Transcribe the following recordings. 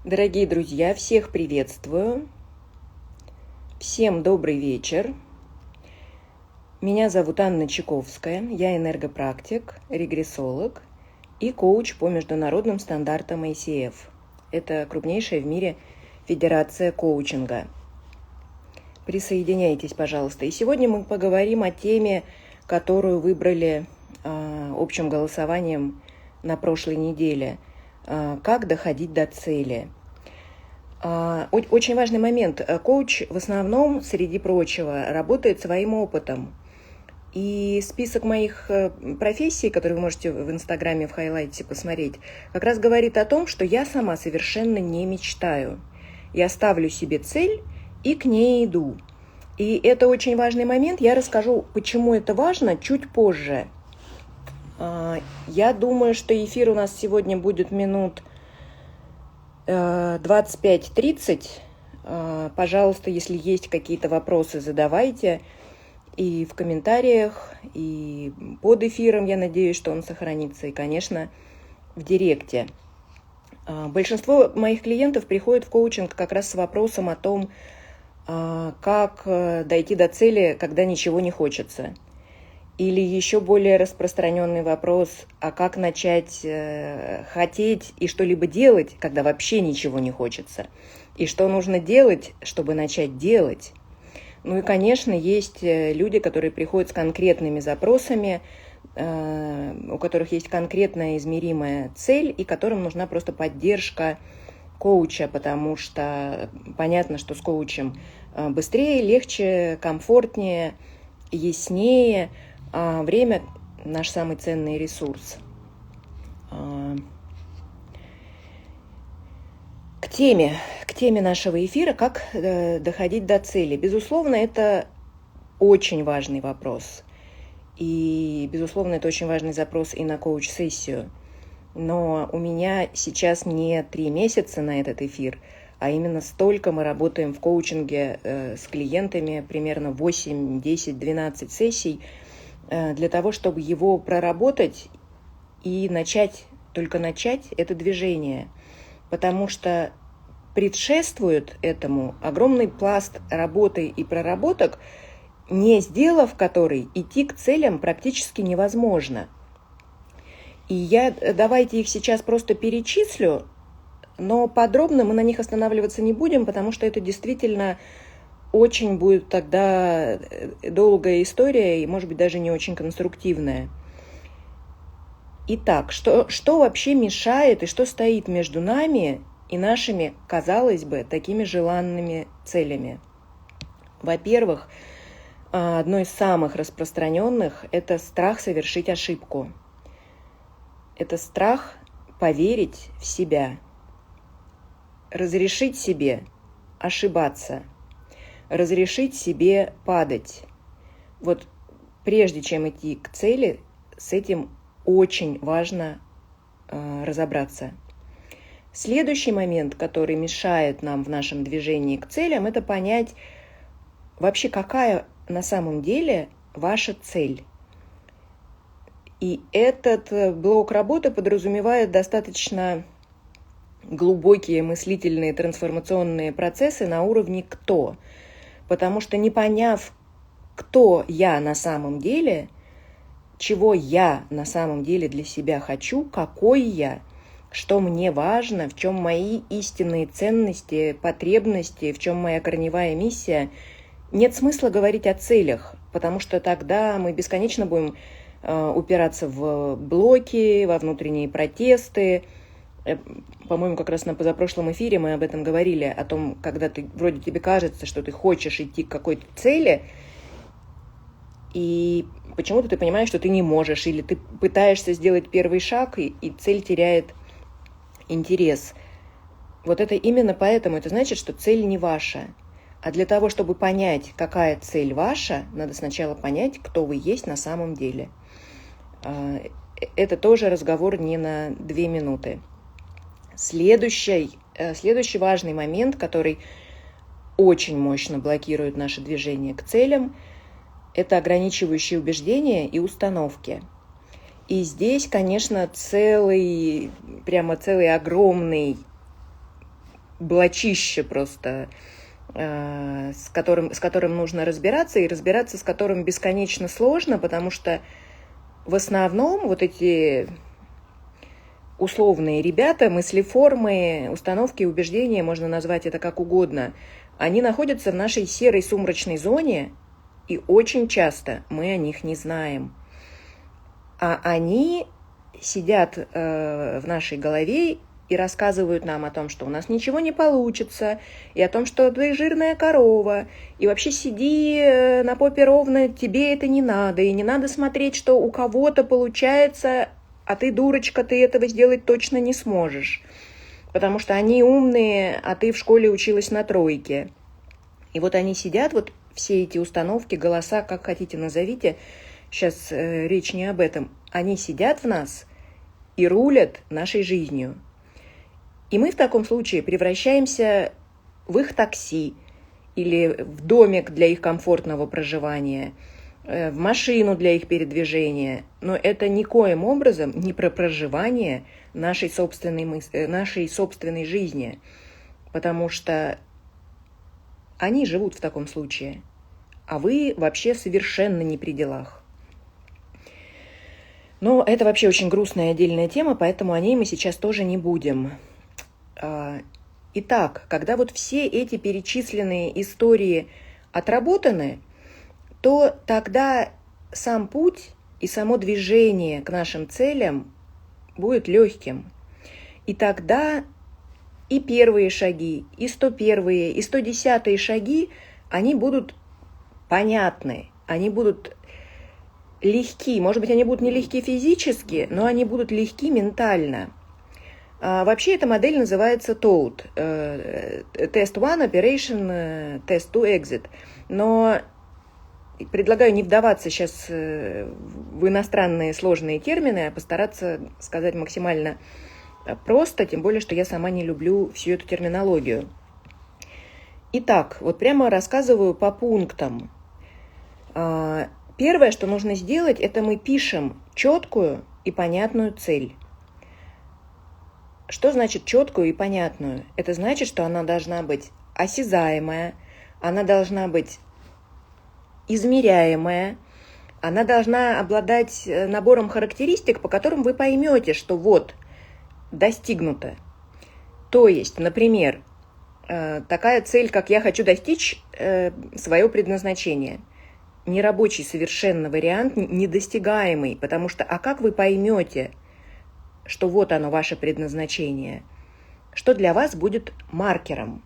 Дорогие друзья, всех приветствую. Всем добрый вечер. Меня зовут Анна Чайковская. Я энергопрактик, регрессолог и коуч по международным стандартам ICF. Это крупнейшая в мире федерация коучинга. Присоединяйтесь, пожалуйста. И сегодня мы поговорим о теме, которую выбрали общим голосованием на прошлой неделе. Как доходить до цели. Очень важный момент. Коуч в основном, среди прочего, работает своим опытом. И список моих профессий, которые вы можете в Инстаграме в хайлайте посмотреть, как раз говорит о том, что я сама совершенно не мечтаю. Я ставлю себе цель и к ней иду. И это очень важный момент. Я расскажу, почему это важно, чуть позже. Я думаю, что эфир у нас сегодня будет минут 25-30. Пожалуйста, если есть какие-то вопросы, задавайте. И в комментариях, и под эфиром, я надеюсь, что он сохранится. И, конечно, в директе. Большинство моих клиентов приходят в коучинг как раз с вопросом о том, как дойти до цели, когда ничего не хочется. Или еще более распространенный вопрос, а как начать хотеть и что-либо делать, когда вообще ничего не хочется? И что нужно делать, чтобы начать делать? Ну и, конечно, есть люди, которые приходят с конкретными запросами, у которых есть конкретная измеримая цель, и которым нужна просто поддержка коуча, потому что понятно, что с коучем быстрее, легче, комфортнее, яснее. Время – наш самый ценный ресурс. К теме нашего эфира «Как доходить до цели». Безусловно, это очень важный вопрос. И, безусловно, это очень важный запрос и на коуч-сессию. Но у меня сейчас не 3 месяца на этот эфир, а именно столько мы работаем в коучинге с клиентами, примерно 8, 10, 12 сессий, для того, чтобы его проработать и только начать это движение. Потому что предшествует этому огромный пласт работы и проработок, не сделав который, идти к целям практически невозможно. И давайте их сейчас просто перечислю, но подробно мы на них останавливаться не будем, потому что это действительно очень будет тогда долгая история и, может быть, даже не очень конструктивная. Итак, что вообще мешает и что стоит между нами и нашими, казалось бы, такими желанными целями? Во-первых, одно из самых распространенных – это страх совершить ошибку. Это страх поверить в себя, разрешить себе ошибаться, разрешить себе падать. Вот прежде чем идти к цели, с этим очень важно разобраться. Следующий момент, который мешает нам в нашем движении к целям, это понять вообще, какая на самом деле ваша цель. И этот блок работы подразумевает достаточно глубокие мыслительные трансформационные процессы на уровне «кто?». Потому что не поняв, кто я на самом деле, чего я на самом деле для себя хочу, какой я, что мне важно, в чем мои истинные ценности, потребности, в чем моя корневая миссия, нет смысла говорить о целях, потому что тогда мы бесконечно будем упираться в блоки, во внутренние протесты. По-моему, как раз на позапрошлом эфире мы об этом говорили, о том, когда вроде тебе кажется, что ты хочешь идти к какой-то цели, и почему-то ты понимаешь, что ты не можешь, или ты пытаешься сделать первый шаг, и цель теряет интерес. Вот это именно поэтому, это значит, что цель не ваша. А для того, чтобы понять, какая цель ваша, надо сначала понять, кто вы есть на самом деле. Это тоже разговор не на 2 минуты. Следующий важный момент, который очень мощно блокирует наше движение к целям, это ограничивающие убеждения и установки. И здесь, конечно, целый огромный блочище просто, с которым нужно разбираться, и разбираться с которым бесконечно сложно, потому что в основном вот эти условные ребята, мыслеформы, установки, убеждения, можно назвать это как угодно, они находятся в нашей серой сумрачной зоне, и очень часто мы о них не знаем. А они сидят в нашей голове и рассказывают нам о том, что у нас ничего не получится, и о том, что ты жирная корова, и вообще сиди на попе ровно, тебе это не надо, и не надо смотреть, что у кого-то получается, а ты, дурочка, ты этого сделать точно не сможешь, потому что они умные, а ты в школе училась на тройке. И вот они сидят, вот все эти установки, голоса, как хотите назовите, сейчас речь не об этом, они сидят в нас и рулят нашей жизнью. И мы в таком случае превращаемся в их такси или в домик для их комфортного проживания, в машину для их передвижения. Но это никоим образом не про проживание нашей собственной жизни, потому что они живут в таком случае, а вы вообще совершенно не при делах. Но это вообще очень грустная отдельная тема, поэтому о ней мы сейчас тоже не будем. Итак, когда вот все эти перечисленные истории отработаны, то тогда сам путь и само движение к нашим целям будет легким. И тогда и первые шаги, и 101-е, и 110-е шаги, они будут понятны, они будут легки. Может быть, они будут не легки физически, но они будут легки ментально. Вообще эта модель называется TOAD, Test 1, Operation, Test 2, Exit. Но предлагаю не вдаваться сейчас в иностранные сложные термины, а постараться сказать максимально просто, тем более, что я сама не люблю всю эту терминологию. Итак, вот прямо рассказываю по пунктам. Первое, что нужно сделать, это мы пишем четкую и понятную цель. Что значит четкую и понятную? Это значит, что она должна быть осязаемая, она должна быть измеряемая, она должна обладать набором характеристик, по которым вы поймете, что вот, достигнуто. То есть, например, такая цель, как я хочу достичь свое предназначение. Нерабочий совершенно вариант, недостигаемый, потому что, а как вы поймете, что вот оно, ваше предназначение? Что для вас будет маркером?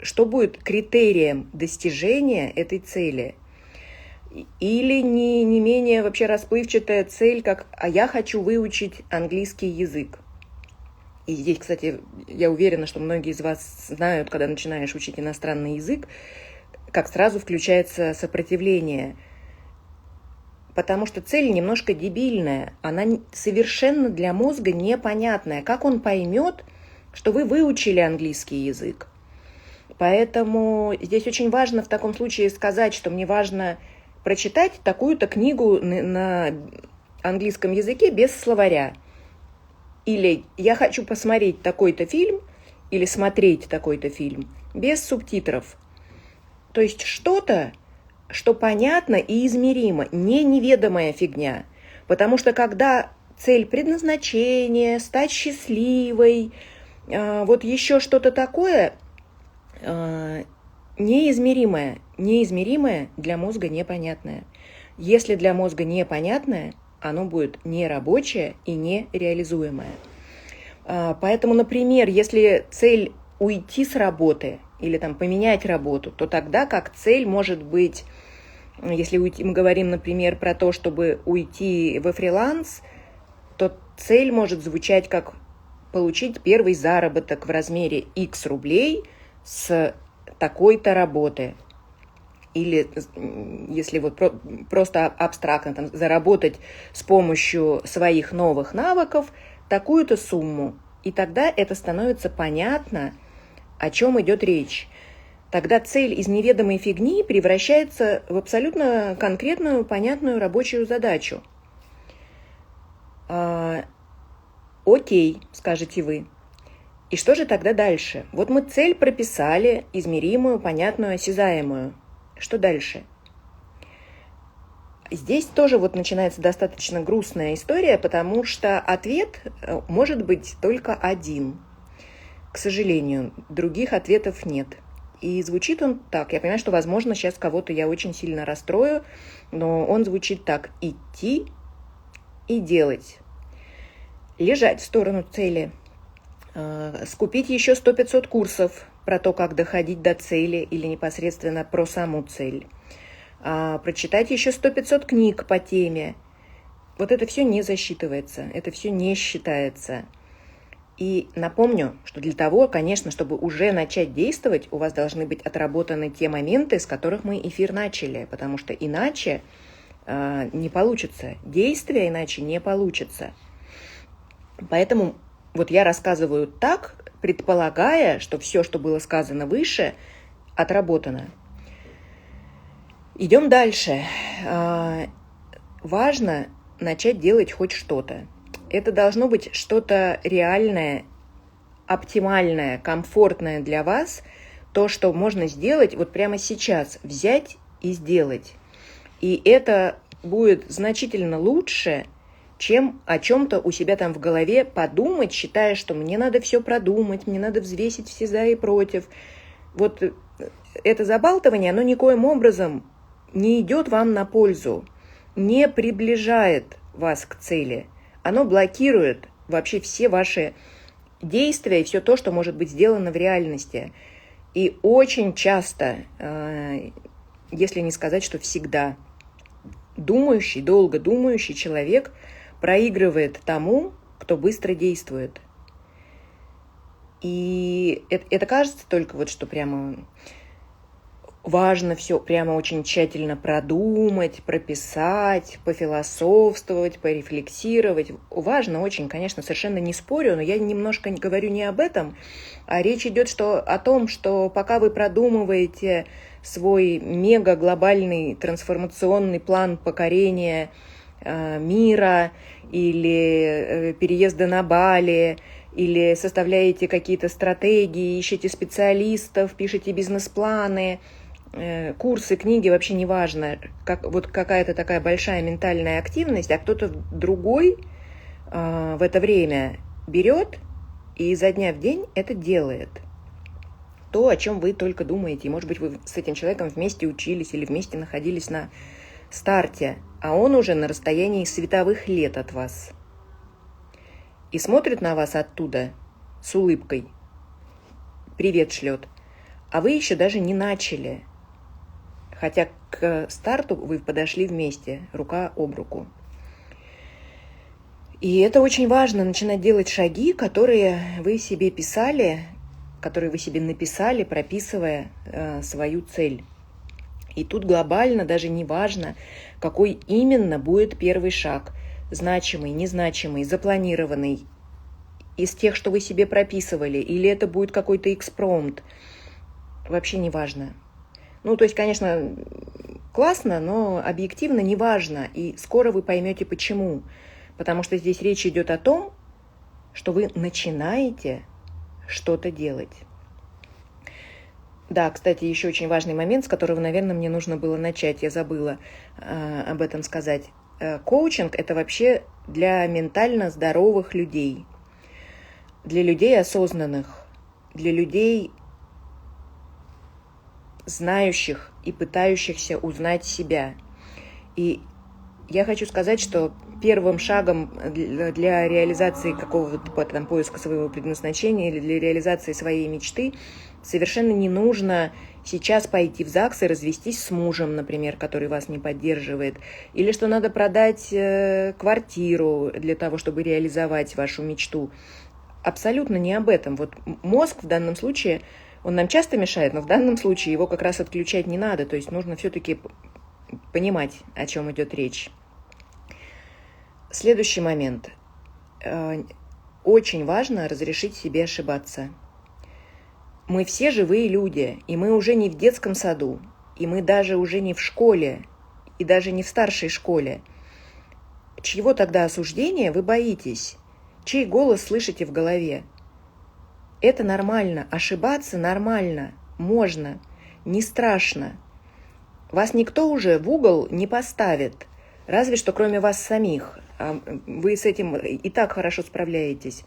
Что будет критерием достижения этой цели? Или не менее вообще расплывчатая цель, как «а я хочу выучить английский язык». И здесь, кстати, я уверена, что многие из вас знают, когда начинаешь учить иностранный язык, как сразу включается сопротивление. Потому что цель немножко дебильная, она совершенно для мозга непонятная. Как он поймет, что вы выучили английский язык? Поэтому здесь очень важно в таком случае сказать, что мне важно прочитать такую-то книгу на английском языке без словаря. Или я хочу посмотреть такой-то фильм, или смотреть такой-то фильм без субтитров. То есть что-то, что понятно и измеримо, не неведомая фигня. Потому что когда цель предназначения, стать счастливой, вот еще что-то такое, неизмеримое для мозга непонятное. Если для мозга непонятное, оно будет нерабочее и нереализуемое. Поэтому, например, если цель уйти с работы или там поменять работу, то тогда как цель может быть, если мы говорим, например, про то, чтобы уйти во фриланс, то цель может звучать как получить первый заработок в размере X рублей с такой-то работы. Или если вот просто абстрактно там, заработать с помощью своих новых навыков такую-то сумму. И тогда это становится понятно, о чем идет речь. Тогда цель из неведомой фигни превращается в абсолютно конкретную, понятную рабочую задачу. Окей, скажете вы. И что же тогда дальше? Вот мы цель прописали, измеримую, понятную, осязаемую. Что дальше? Здесь тоже вот начинается достаточно грустная история, потому что ответ может быть только один. К сожалению, других ответов нет. И звучит он так. Я понимаю, что, возможно, сейчас кого-то я очень сильно расстрою, но он звучит так: идти и делать. Лежать в сторону цели. Скупить еще 100-500 курсов про то, как доходить до цели или непосредственно про саму цель. Прочитать еще 100-500 книг по теме. Вот это все не засчитывается, это все не считается. И напомню, что для того, конечно, чтобы уже начать действовать, у вас должны быть отработаны те моменты, с которых мы эфир начали, потому что иначе не получится. Действия иначе не получится. Поэтому вот я рассказываю так, предполагая, что все, что было сказано выше, отработано. Идем дальше. Важно начать делать хоть что-то. Это должно быть что-то реальное, оптимальное, комфортное для вас, то, что можно сделать вот прямо сейчас, взять и сделать. И это будет значительно лучше, чем о чем-то у себя там в голове подумать, считая, что мне надо все продумать, мне надо взвесить все за и против. Вот это забалтывание, оно никоим образом не идет вам на пользу, не приближает вас к цели. Оно блокирует вообще все ваши действия и все то, что может быть сделано в реальности. И очень часто, если не сказать, что всегда, думающий, долго думающий человек проигрывает тому, кто быстро действует. И это кажется только вот, что прямо важно все прямо очень тщательно продумать, прописать, пофилософствовать, порефлексировать. Важно очень, конечно, совершенно не спорю, но я немножко говорю не об этом, а речь идет о том, что пока вы продумываете свой мега-глобальный трансформационный план покорения мира или переезда на Бали, или составляете какие-то стратегии, ищете специалистов, пишете бизнес-планы, курсы, книги, вообще не важно, вот какая-то такая большая ментальная активность, а кто-то другой в это время берет и изо дня в день это делает. То, о чем вы только думаете. И, может быть, вы с этим человеком вместе учились или вместе находились на старте, а он уже на расстоянии световых лет от вас. И смотрит на вас оттуда с улыбкой, привет шлет, а вы еще даже не начали. Хотя к старту вы подошли вместе, рука об руку. И это очень важно, начинать делать шаги, которые вы себе писали, которые вы себе написали, прописывая свою цель. И тут глобально даже не важно, какой именно будет первый шаг. Значимый, незначимый, запланированный, из тех, что вы себе прописывали, или это будет какой-то экспромт. Вообще не важно. То есть, конечно, классно, но объективно не важно. И скоро вы поймете, почему. Потому что здесь речь идет о том, что вы начинаете что-то делать. Да, кстати, еще очень важный момент, с которого, наверное, мне нужно было начать. Я забыла об этом сказать. Коучинг – это вообще для ментально здоровых людей, для людей осознанных, для людей, знающих и пытающихся узнать себя. И я хочу сказать, что первым шагом для реализации какого-то там поиска своего предназначения или для реализации своей мечты совершенно не нужно сейчас пойти в ЗАГС и развестись с мужем, например, который вас не поддерживает, или что надо продать квартиру для того, чтобы реализовать вашу мечту. Абсолютно не об этом. Вот мозг в данном случае, он нам часто мешает, но в данном случае его как раз отключать не надо. То есть нужно все-таки понимать, о чем идет речь. Следующий момент. Очень важно разрешить себе ошибаться. Мы все живые люди, и мы уже не в детском саду, и мы даже уже не в школе, и даже не в старшей школе. Чьего тогда осуждения вы боитесь? Чей голос слышите в голове? Это нормально, ошибаться нормально, можно, не страшно. Вас никто уже в угол не поставит, разве что кроме вас самих. Вы с этим и так хорошо справляетесь.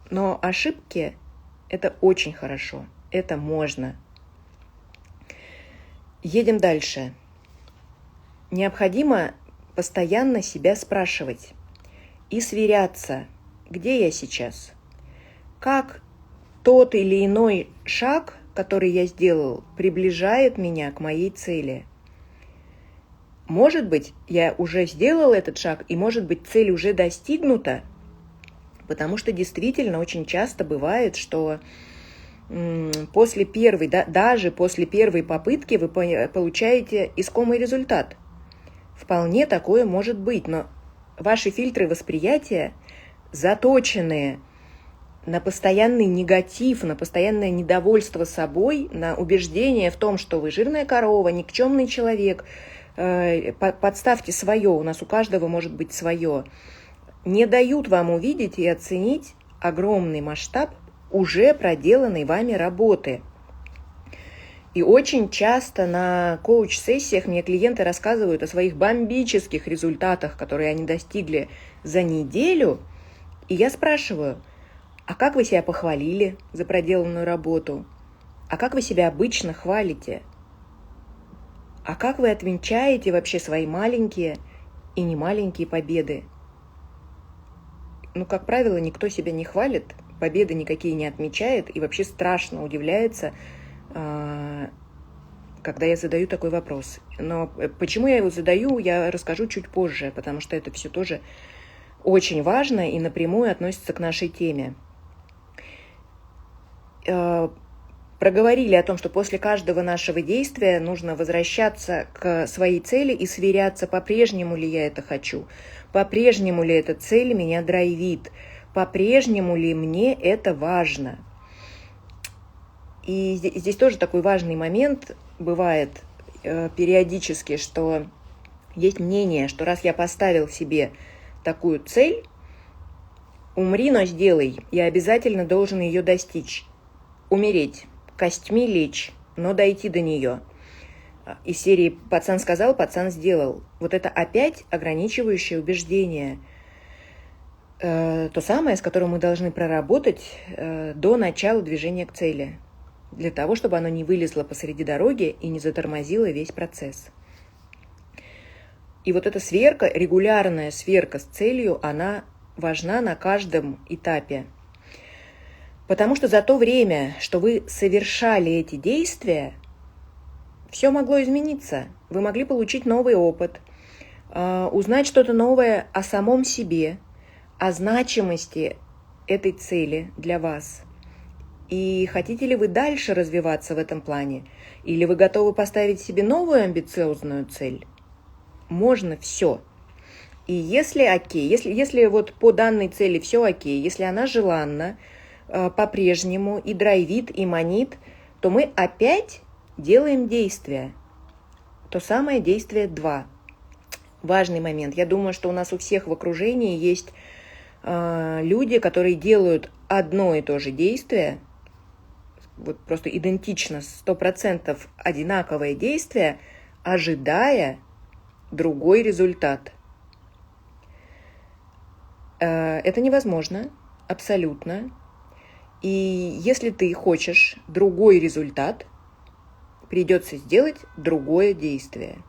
Но ошибки – это очень хорошо, это можно. Едем дальше. Необходимо постоянно себя спрашивать и сверяться, где я сейчас, как тот или иной шаг, который я сделал, приближает меня к моей цели. Может быть, я уже сделал этот шаг, и, может быть, цель уже достигнута, потому что действительно очень часто бывает, что после первой, даже после первой попытки вы получаете искомый результат. Вполне такое может быть, но ваши фильтры восприятия заточенные на постоянный негатив, на постоянное недовольство собой, на убеждение в том, что вы жирная корова, никчемный человек, подставьте свое, у нас у каждого может быть свое, не дают вам увидеть и оценить огромный масштаб уже проделанной вами работы. И очень часто на коуч-сессиях мне клиенты рассказывают о своих бомбических результатах, которые они достигли за неделю. И я спрашиваю, а как вы себя похвалили за проделанную работу? А как вы себя обычно хвалите? А как вы отмечаете вообще свои маленькие и немаленькие победы? Как правило, никто себя не хвалит, победы никакие не отмечает и вообще страшно удивляется, когда я задаю такой вопрос. Но почему я его задаю, я расскажу чуть позже, потому что это все тоже очень важно и напрямую относится к нашей теме. Проговорили о том, что после каждого нашего действия нужно возвращаться к своей цели и сверяться, по-прежнему ли я это хочу, по-прежнему ли эта цель меня драйвит, по-прежнему ли мне это важно. И здесь тоже такой важный момент бывает периодически, что есть мнение, что раз я поставил себе такую цель, умри, но сделай, я обязательно должен ее достичь. Умереть, костьми лечь, но дойти до нее. Из серии «Пацан сказал, пацан сделал». Вот это опять ограничивающее убеждение. То самое, с которым мы должны проработать до начала движения к цели. Для того, чтобы оно не вылезло посреди дороги и не затормозило весь процесс. И вот эта сверка, регулярная сверка с целью, она важна на каждом этапе. Потому что за то время, что вы совершали эти действия, все могло измениться. Вы могли получить новый опыт, узнать что-то новое о самом себе, о значимости этой цели для вас. И хотите ли вы дальше развиваться в этом плане? Или вы готовы поставить себе новую амбициозную цель? Можно все. И если окей, если вот по данной цели все окей, если она желанна по-прежнему и драйвит, и манит, то мы опять делаем действие. То самое действие 2. Важный момент. Я думаю, что у нас у всех в окружении есть люди, которые делают одно и то же действие, вот просто идентично, 100% одинаковое действие, ожидая другой результат. Это невозможно, абсолютно. И если ты хочешь другой результат, придется сделать другое действие.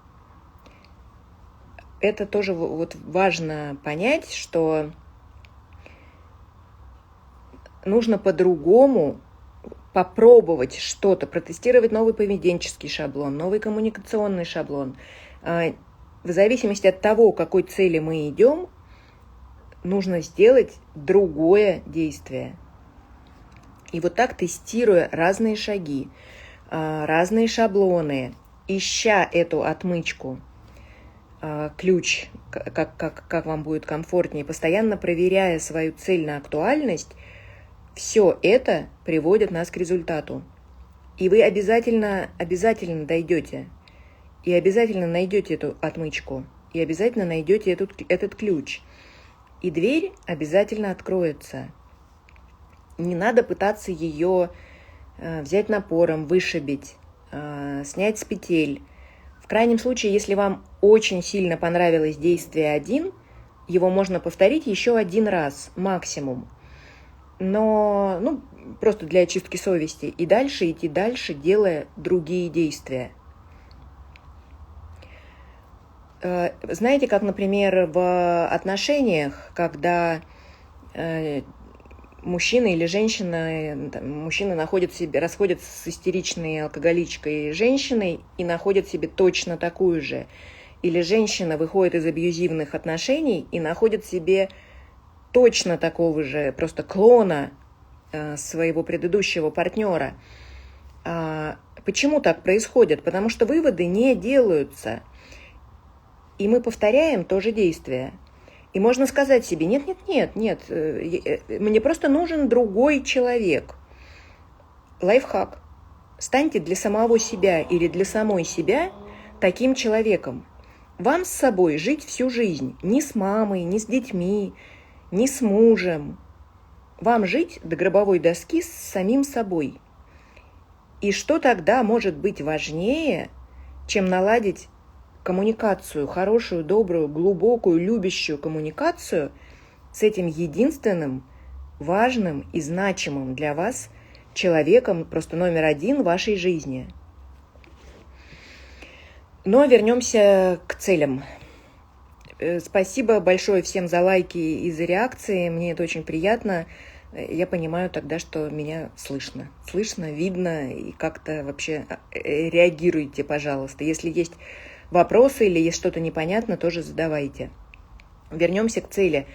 Это тоже вот важно понять, что нужно по-другому попробовать что-то, протестировать новый поведенческий шаблон, новый коммуникационный шаблон. В зависимости от того, к какой цели мы идем, нужно сделать другое действие. И вот так, тестируя разные шаги, разные шаблоны, ища эту отмычку, ключ, как вам будет комфортнее, постоянно проверяя свою цель на актуальность, все это приводит нас к результату. И вы обязательно дойдете, и обязательно найдете эту отмычку, и обязательно найдете этот ключ. И дверь обязательно откроется. Не надо пытаться ее взять напором, вышибить, снять с петель. В крайнем случае, если вам очень сильно понравилось действие 1, его можно повторить еще 1 раз максимум. Но, просто для очистки совести. И дальше идти дальше, делая другие действия. Знаете, как, например, в отношениях, когда мужчина или женщина, мужчина расходится с истеричной алкоголичкой женщиной и находит себе точно такую же. Или женщина выходит из абьюзивных отношений и находит себе точно такого же, просто клона своего предыдущего партнера. Почему так происходит? Потому что выводы не делаются. И мы повторяем то же действие. И можно сказать себе, нет, мне просто нужен другой человек. Лайфхак. Станьте для самого себя или для самой себя таким человеком. Вам с собой жить всю жизнь. Ни с мамой, ни с детьми, ни с мужем. Вам жить до гробовой доски с самим собой. И что тогда может быть важнее, чем наладить коммуникацию, хорошую, добрую, глубокую, любящую коммуникацию с этим единственным, важным и значимым для вас человеком, просто номер 1 в вашей жизни. Но вернемся к целям. Спасибо большое всем за лайки и за реакции. Мне это очень приятно. Я понимаю тогда, что меня слышно. Слышно, видно, и как-то вообще реагируйте, пожалуйста. Если есть вопросы или есть что-то непонятно, тоже задавайте. Вернемся к цели.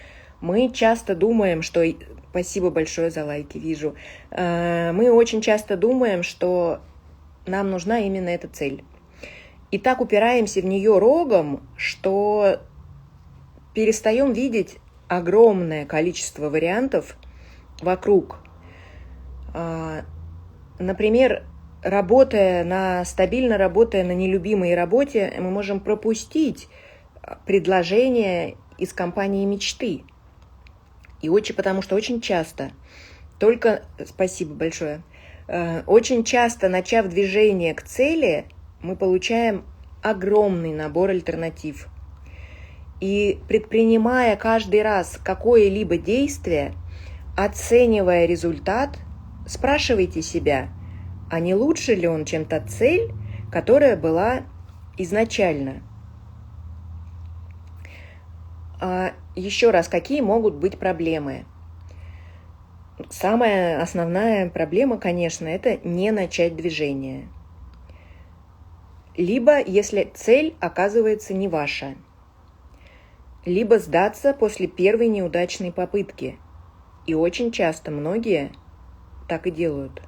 Мы часто думаем, что... Спасибо большое за лайки, вижу. Мы очень часто думаем, что нам нужна именно эта цель. И так упираемся в нее рогом, что перестаем видеть огромное количество вариантов вокруг. Например, стабильно работая на нелюбимой работе, мы можем пропустить предложение из компании мечты. Потому что очень часто, спасибо большое, очень часто, начав движение к цели, мы получаем огромный набор альтернатив. И предпринимая каждый раз какое-либо действие, оценивая результат, спрашивайте себя, а не лучше ли он, чем та цель, которая была изначально. Еще раз, какие могут быть проблемы? Самая основная проблема, конечно, это не начать движение. Либо, если цель оказывается не ваша. Либо сдаться после первой неудачной попытки. И очень часто многие так и делают.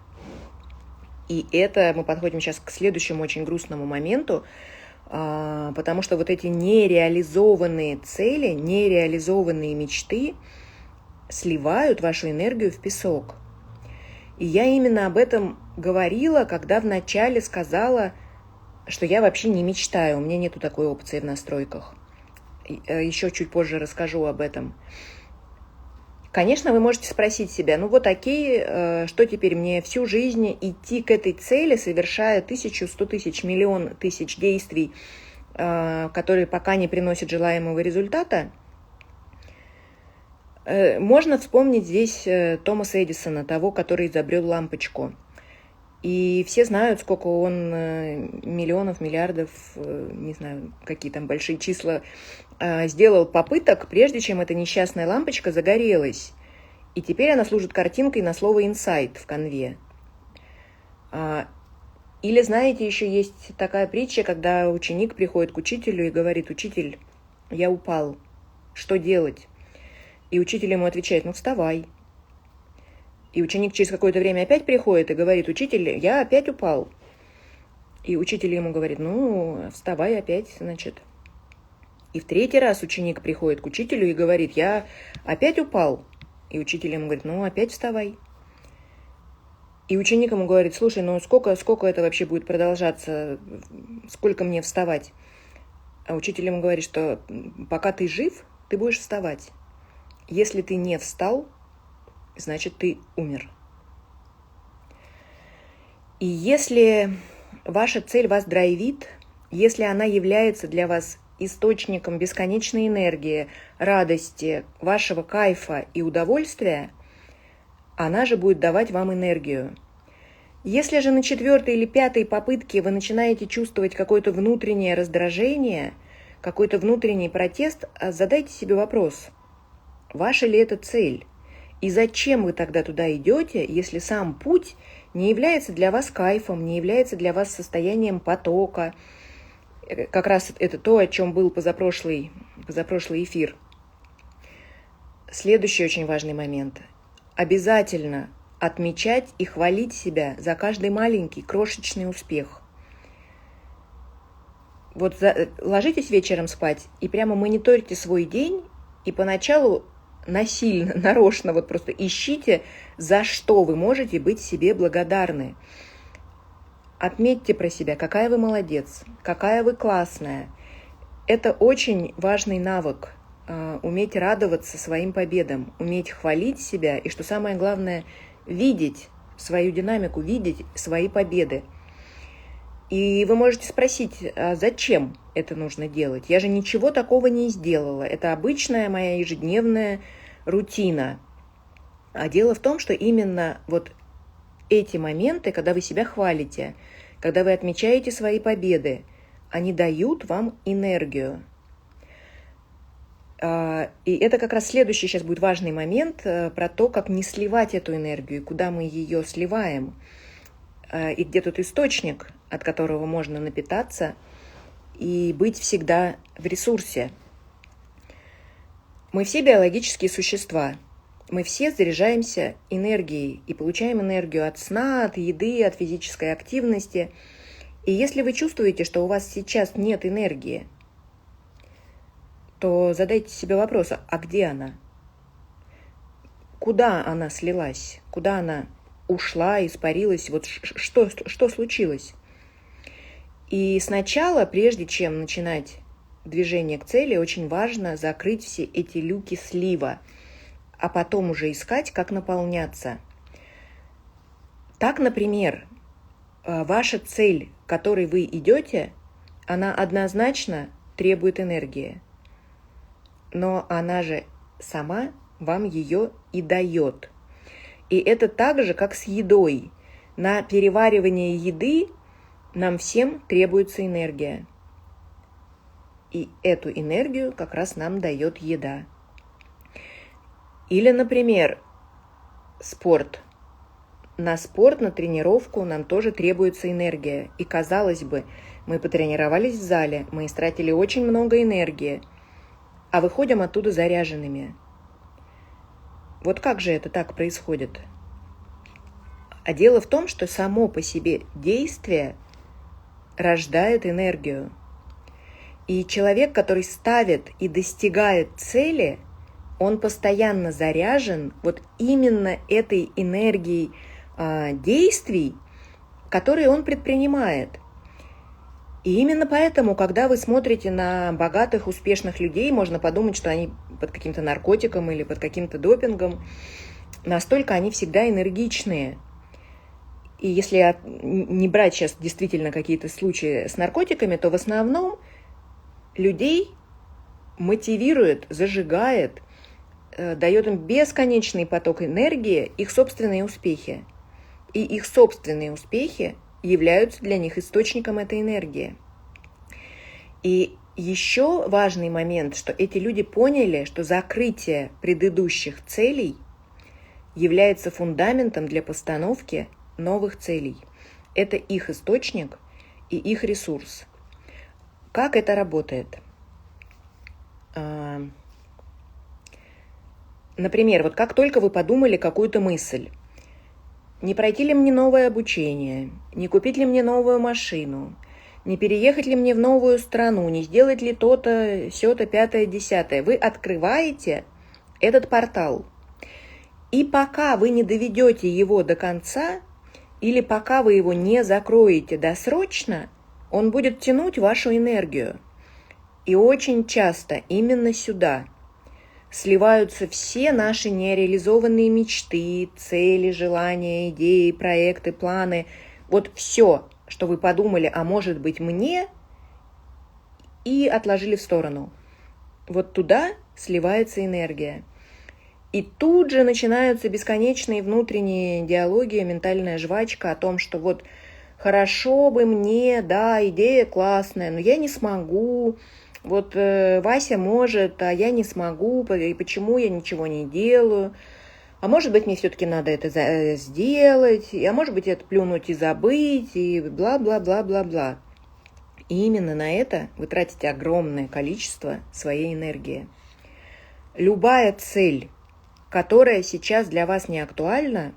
И это мы подходим сейчас к следующему очень грустному моменту, потому что вот эти нереализованные цели, нереализованные мечты сливают вашу энергию в песок. И я именно об этом говорила, когда вначале сказала, что я вообще не мечтаю, у меня нету такой опции в настройках. Еще чуть позже расскажу об этом. Конечно, вы можете спросить себя, окей, что теперь мне всю жизнь идти к этой цели, совершая 1000, 100 тысяч, миллион тысяч действий, которые пока не приносят желаемого результата? Можно вспомнить здесь Томаса Эдисона, того, который изобрел лампочку. И все знают, сколько он миллионов, миллиардов, не знаю, какие там большие числа, сделал попыток, прежде чем эта несчастная лампочка загорелась. И теперь она служит картинкой на слово «инсайт» в конве. Или, знаете, еще есть такая притча, когда ученик приходит к учителю и говорит: «Учитель, я упал. Что делать?» И учитель ему отвечает: «Вставай». И ученик через какое-то время опять приходит и говорит: «Учитель, я опять упал». И учитель ему говорит: «Вставай опять, значит». И в 3-й раз ученик приходит к учителю и говорит: «Я опять упал». И учитель ему говорит: «Опять вставай». И ученик ему говорит: «Слушай, сколько это вообще будет продолжаться? Сколько мне вставать?» А учитель ему говорит, что пока ты жив, ты будешь вставать. Если ты не встал, значит, ты умер. И если ваша цель вас драйвит, если она является для вас источником бесконечной энергии, радости, вашего кайфа и удовольствия, она же будет давать вам энергию. Если же на 4-й или 5-й попытке вы начинаете чувствовать какое-то внутреннее раздражение, какой-то внутренний протест, задайте себе вопрос, ваша ли это цель? И зачем вы тогда туда идете, если сам путь не является для вас кайфом, не является для вас состоянием потока? Как раз это то, о чем был позапрошлый эфир. Следующий очень важный момент. Обязательно отмечать и хвалить себя за каждый маленький, крошечный успех. Вот ложитесь вечером спать и прямо мониторьте свой день, и поначалу насильно, нарочно, вот просто ищите, за что вы можете быть себе благодарны. Отметьте про себя, какая вы молодец, какая вы классная. Это очень важный навык. Уметь радоваться своим победам, уметь хвалить себя и, что самое главное, видеть свою динамику, видеть свои победы. И вы можете спросить, а зачем это нужно делать? Я же ничего такого не сделала. Это обычная моя ежедневная рутина. А дело в том, что именно вот эти моменты, когда вы себя хвалите, когда вы отмечаете свои победы, они дают вам энергию. И это как раз следующий сейчас будет важный момент про то, как не сливать эту энергию, куда мы ее сливаем, и где тут источник, от которого можно напитаться и быть всегда в ресурсе. Мы все биологические существа, мы все заряжаемся энергией и получаем энергию от сна, от еды, от физической активности. И если вы чувствуете, что у вас сейчас нет энергии, то задайте себе вопрос, а где она? Куда она слилась? Куда она ушла, испарилась? Вот что случилось? И сначала, прежде чем начинать движение к цели, очень важно закрыть все эти люки слива, а потом уже искать, как наполняться. Так, например, ваша цель, к которой вы идете, она однозначно требует энергии. Но она же сама вам ее и дает. И это так же, как с едой. На переваривание еды нам всем требуется энергия. И эту энергию как раз нам дает еда. Или, например, спорт. На спорт, на тренировку нам тоже требуется энергия. И, казалось бы, мы потренировались в зале, мы истратили очень много энергии, а выходим оттуда заряженными. Вот как же это так происходит? А дело в том, что само по себе действие рождает энергию. И человек, который ставит и достигает цели, он постоянно заряжен вот именно этой энергией действий, которые он предпринимает. И именно поэтому, когда вы смотрите на богатых, успешных людей, можно подумать, что они под каким-то наркотиком или под каким-то допингом. Настолько они всегда энергичные. И если не брать сейчас действительно какие-то случаи с наркотиками, то в основном людей мотивирует, зажигает, дает им бесконечный поток энергии, их собственные успехи. И их собственные успехи являются для них источником этой энергии. И еще важный момент, что эти люди поняли, что закрытие предыдущих целей является фундаментом для постановки новых целей. Это их источник и их ресурс. Как это работает? Например, вот как только вы подумали какую-то мысль, не пройти ли мне новое обучение, не купить ли мне новую машину, не переехать ли мне в новую страну, не сделать ли то-то, сё-то, пятое, десятое. Вы открываете этот портал. И пока вы не доведете его до конца, или пока вы его не закроете досрочно, он будет тянуть вашу энергию. И очень часто именно сюда. сливаются все наши нереализованные мечты, цели, желания, идеи, проекты, планы. Вот все, что вы подумали, а может быть мне, и отложили в сторону. Вот туда сливается энергия. И тут же начинаются бесконечные внутренние диалоги, ментальная жвачка о том, что вот хорошо бы мне, да, идея классная, но я не смогу. Вот Вася может, а я не смогу, и почему я ничего не делаю. А может быть, мне все-таки надо это сделать, а может быть, это плюнуть и забыть, и бла-бла-бла-бла-бла. И именно на это вы тратите огромное количество своей энергии. Любая цель, которая сейчас для вас не актуальна,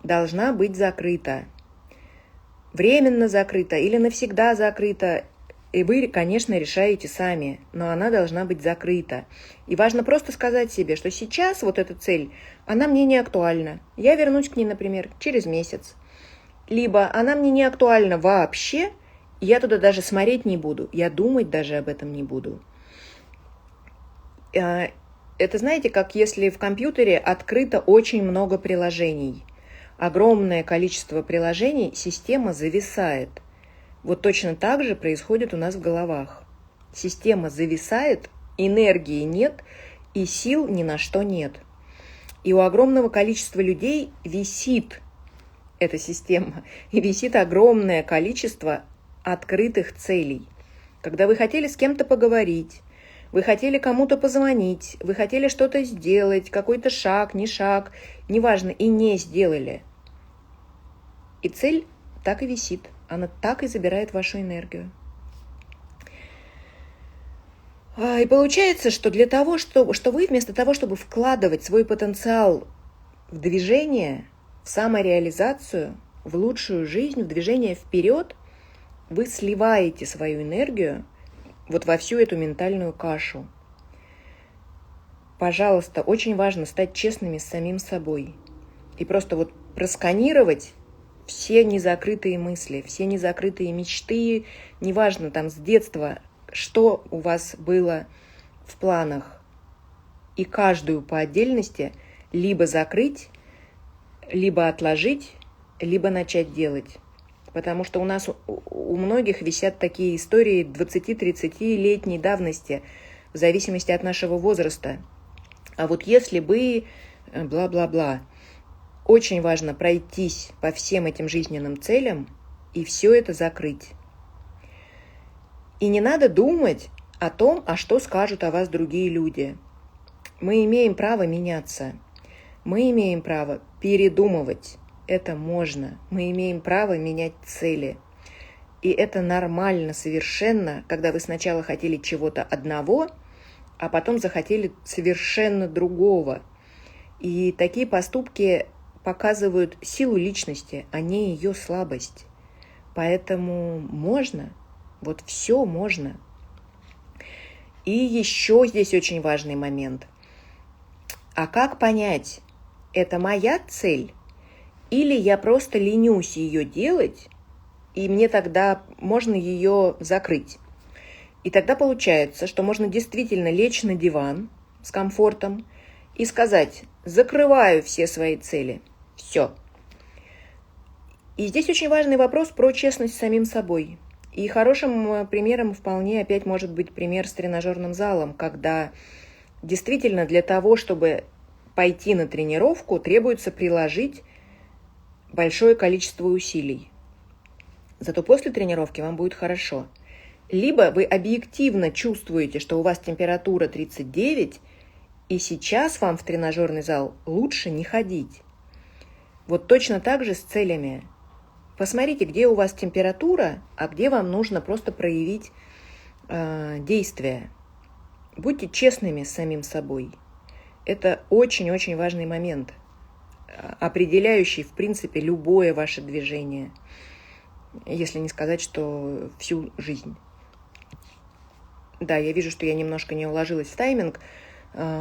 должна быть закрыта. Временно закрыта или навсегда закрыта. И вы, конечно, решаете сами, но она должна быть закрыта. И важно просто сказать себе, что сейчас вот эта цель, она мне не актуальна. Я вернусь к ней, например, через месяц. Либо она мне не актуальна вообще, и я туда даже смотреть не буду, я думать даже об этом не буду. Это, знаете, как если в компьютере открыто очень много приложений. Огромное количество приложений, система зависает. Вот точно так же происходит у нас в головах. Система зависает, энергии нет, и сил ни на что нет. И у огромного количества людей висит эта система, и висит огромное количество открытых целей. Когда вы хотели с кем-то поговорить, вы хотели кому-то позвонить, вы хотели что-то сделать, какой-то шаг, не шаг, неважно, и не сделали. И цель так и висит, она так и забирает вашу энергию. И получается, что для того, что вы вместо того, чтобы вкладывать свой потенциал в движение, в самореализацию, в лучшую жизнь, в движение вперед, вы сливаете свою энергию вот во всю эту ментальную кашу. Пожалуйста, очень важно стать честными с самим собой и просто вот просканировать все незакрытые мысли, все незакрытые мечты, неважно там с детства, что у вас было в планах, и каждую по отдельности либо закрыть, либо отложить, либо начать делать. Потому что у нас у многих висят такие истории 20-30-летней давности, в зависимости от нашего возраста. А вот если бы бла-бла-бла, очень важно пройтись по всем этим жизненным целям и все это закрыть. И не надо думать о том, а что скажут о вас другие люди. Мы имеем право меняться. Мы имеем право передумывать. Это можно. Мы имеем право менять цели. И это нормально совершенно, когда вы сначала хотели чего-то одного, а потом захотели совершенно другого. И такие поступки показывают силу личности, а не ее слабость. Поэтому можно. Вот все можно. И еще здесь очень важный момент. А как понять, это моя цель? Или я просто ленюсь ее делать, и мне тогда можно ее закрыть. И тогда получается, что можно действительно лечь на диван с комфортом и сказать: закрываю все свои цели. Все. И здесь очень важный вопрос про честность с самим собой. И хорошим примером вполне опять может быть пример с тренажерным залом, когда действительно для того, чтобы пойти на тренировку, требуется приложить большое количество усилий. Зато после тренировки вам будет хорошо. Либо вы объективно чувствуете, что у вас температура 39, и сейчас вам в тренажерный зал лучше не ходить. Вот точно так же с целями. Посмотрите, где у вас температура, а где вам нужно просто проявить действие. Будьте честными с самим собой. Это очень-очень важный момент, определяющий, в принципе, любое ваше движение, если не сказать, что всю жизнь. Да, я вижу, что я немножко не уложилась в тайминг.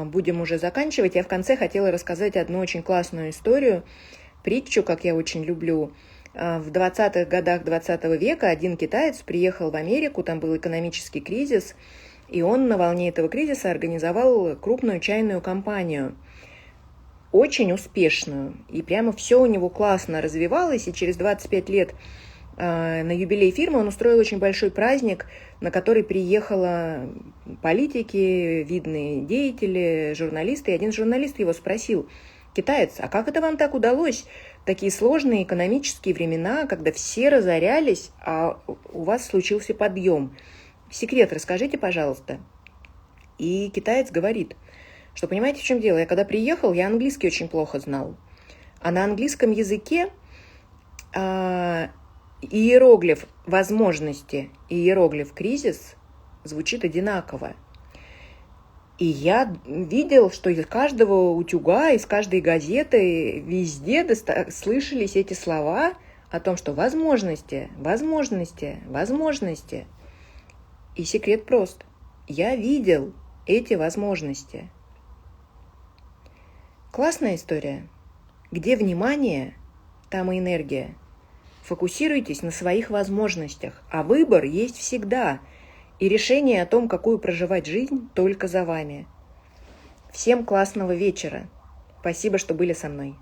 Будем уже заканчивать. Я в конце хотела рассказать одну очень классную историю, притчу, как я очень люблю. В 20-х годах 20 века один китаец приехал в Америку, там был экономический кризис, И он на волне этого кризиса организовал крупную чайную компанию, очень успешную. И прямо все у него классно развивалось, и через 25 лет на юбилей фирмы он устроил очень большой праздник, на который приехали политики, видные деятели, журналисты. И один журналист его спросил: китаец, а как это вам так удалось? Такие сложные экономические времена, когда все разорялись, а у вас случился подъем. Секрет расскажите, пожалуйста. И китаец говорит, что понимаете, в чем дело? Я когда приехал, я английский очень плохо знал. А на английском языке иероглиф возможности и иероглиф кризис звучит одинаково. И я видел, что из каждого утюга, из каждой газеты, везде слышались эти слова о том, что возможности, возможности, возможности. И секрет прост. Я видел эти возможности. Классная история. Где внимание, там и энергия. Фокусируйтесь на своих возможностях, а выбор есть всегда. И решение о том, какую проживать жизнь, только за вами. Всем классного вечера. Спасибо, что были со мной.